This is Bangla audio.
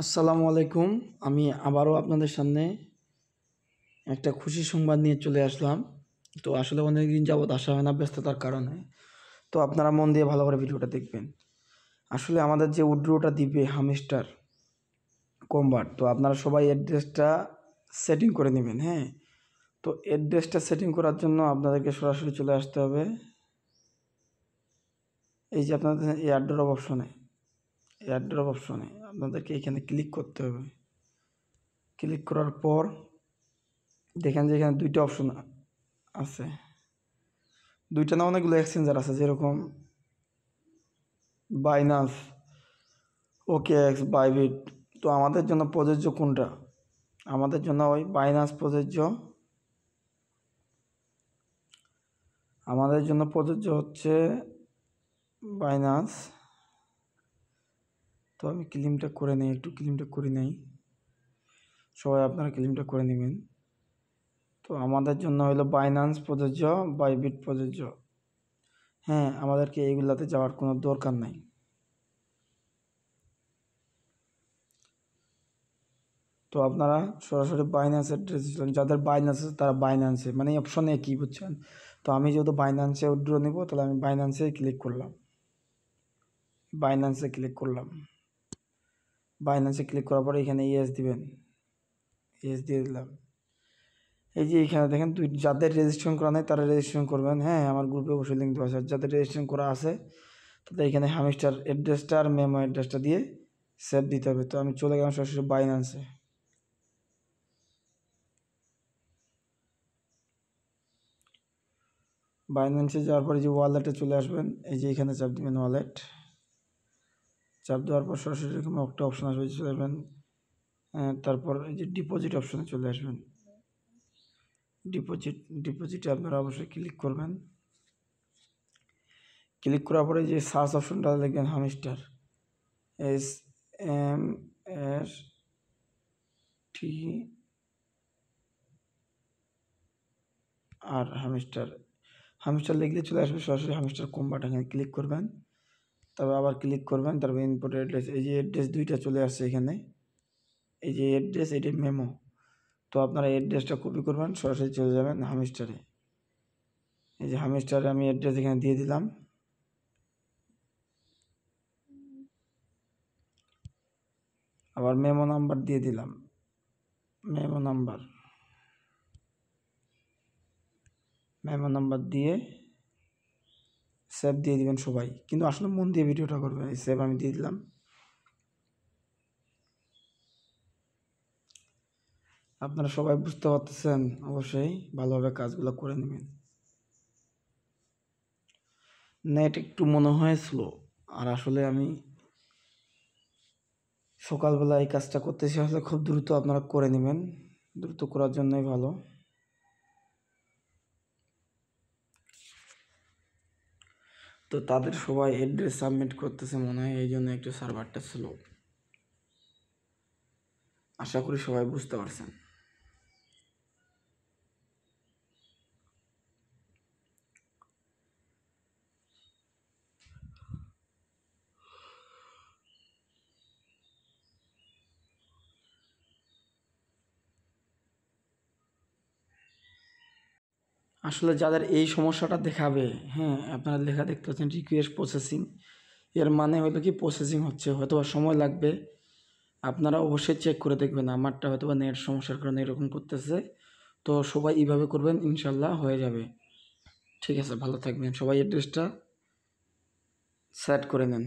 আসসালামু আলাইকুম। আমি আবারও আপনাদের সামনে একটা খুশির সংবাদ নিয়ে চলে আসলাম। তো আসলে অনেকদিন যাবৎ আসা হয় না ব্যস্ততার কারণে। তো আপনারা মন দিয়ে ভালো করে ভিডিওটা দেখবেন। আসলে আমাদের যে উড্রোটা দিবে হামস্টার কম্বাট, তো আপনারা সবাই অ্যাড্রেসটা সেটিং করে নেবেন। হ্যাঁ, তো অ্যাড্রেসটা সেটিং করার জন্য আপনাদেরকে সরাসরি চলে আসতে হবে এই যে আপনাদের এয়ারড্রপ অপশনে আপনাদেরকে এখানে ক্লিক করতে হবে। ক্লিক করার পর দেখেন যে এখানে দুইটা অপশন আছে, দুইটা না অনেকগুলো এক্সচেঞ্জার আছে, যেরকম বাইনান্স, ওকেএক্স, বাইবিট। তো আমাদের জন্য প্রযোজ্য কোনটা? আমাদের জন্য ওই বাইনান্স প্রযোজ্য। আমাদের জন্য প্রযোজ্য হচ্ছে বাইনান্স। তো আমি ক্লেমটা করে নেই, একটু ক্লেমটা করে নেই, সবাই আপনারা ক্লেমটা করে নেবেন। তো আমাদের জন্য হলো বাইনান্স প্রযোজ্য, বাইবিট প্রযোজ্য। হ্যাঁ, আমাদেরকে এইগুলাতে যাওয়ার কোনো দরকার নাই। তো আপনারা সরাসরি বাইন্যান্সের রেজিস্ট্রেশন, যাদের বাইন্যান্স আছে তারা বাইন্যান্সে, মানে অপশনে কি বুঝছেন। তো আমি যেহেতু বাইন্যান্সে উইথড্র নেব, তাহলে আমি বাইন্যান্সে ক্লিক করলাম। বাইন্যান্সে ক্লিক করলাম। বাইন্যান্সে ক্লিক করার পরে এখানে ইয়েস দিবেন, ইয়েস দিয়ে দিলাম। এই যে এখানে দেখেন যাদের রেজিস্ট্রেশন করা নেই তারা রেজিস্ট্রেশন করবেন। হ্যাঁ, আমার গ্রুপে অবশ্যই লিঙ্ক দেওয়া আছে। যাদের রেজিস্ট্রেশন করা আছে তাদের এখানে হামিস্টার অ্যাড্রেসটা আর মেমো অ্যাড্রেসটা দিয়ে সেভ দিতে হবে। তো আমি চলে গেলাম সরাসরি বাইন্যান্সে। বাইন্যান্সে যাওয়ার পরে যে ওয়ালেটে চলে আসবেন, এই যে এখানে চাপ দেবেন ওয়ালেট। চাপ দেওয়ার পর সরাসরি এরকম একটা অপশন আসবে, চলে আসবেন। তারপর এই যে ডিপোজিট অপশনে চলে আসবেন। ডিপোজিটে আপনারা অবশ্যই ক্লিক করবেন। ক্লিক করার পরে যে সার্চ অপশনটা লিখবেন হামস্টার, SMSTR হামস্টার লিখলে চলে আসবে সরাসরি হামস্টার কম্বাট। এখানে ক্লিক করবেন, তারপর আবার ক্লিক করবেন, তারপর ইনপুট অ্যাড্রেস, এই যে অ্যাড্রেস দুইটা চলে আসছে এখানে। এই যে অ্যাড্রেস, এটা মেমো। তো আপনারা অ্যাড্রেসটা কপি করবেন, সরাসরি চলে যাবেন হামস্টারে। এই যে হামস্টারে আমি অ্যাড্রেস এখানে দিয়ে দিলাম। আবার মেমো নাম্বার দিয়ে দিলাম, মেমো নাম্বার দিয়ে সেভ দিয়ে দিবেন সবাই। কিন্তু আসলে মন দিয়ে ভিডিওটা করবেন। এই সেভ আমি দিয়ে দিলাম। আপনারা সবাই বুঝতে পারতেছেন, অবশ্যই ভালোভাবে কাজগুলো করে নেবেন। নেট একটু মনে হয় স্লো, আর আসলে আমি সকালবেলা এই কাজটা করতেছি। আসলে খুব দ্রুত আপনারা করে নেবেন, দ্রুত করার জন্যই ভালো। তো তাদের সবাই অ্যাড্রেস সাবমিট করতেছে মনে হয়, এই জন্য একটু সার্ভারটা স্লো। আশা করি সবাই বুঝতে পারছেন। আসলে যাদের এই সমস্যাটা দেখাবে, হ্যাঁ, আপনারা লেখা দেখতে পাচ্ছেন রিকোয়েস্ট প্রসেসিং, এর মানে হলো কি প্রসেসিং হচ্ছে, হয়তো সময় লাগবে। আপনারা অবশ্যই চেক করে দেখবেন। আমারটা হয়তো বা নেট সমস্যার কারণে এরকম করতেছে। তো সবাই এইভাবে করবেন, ইনশাল্লাহ হয়ে যাবে। ঠিক আছে, ভালো থাকবেন সবাই। অ্যাড্রেসটা সেট করে নেন।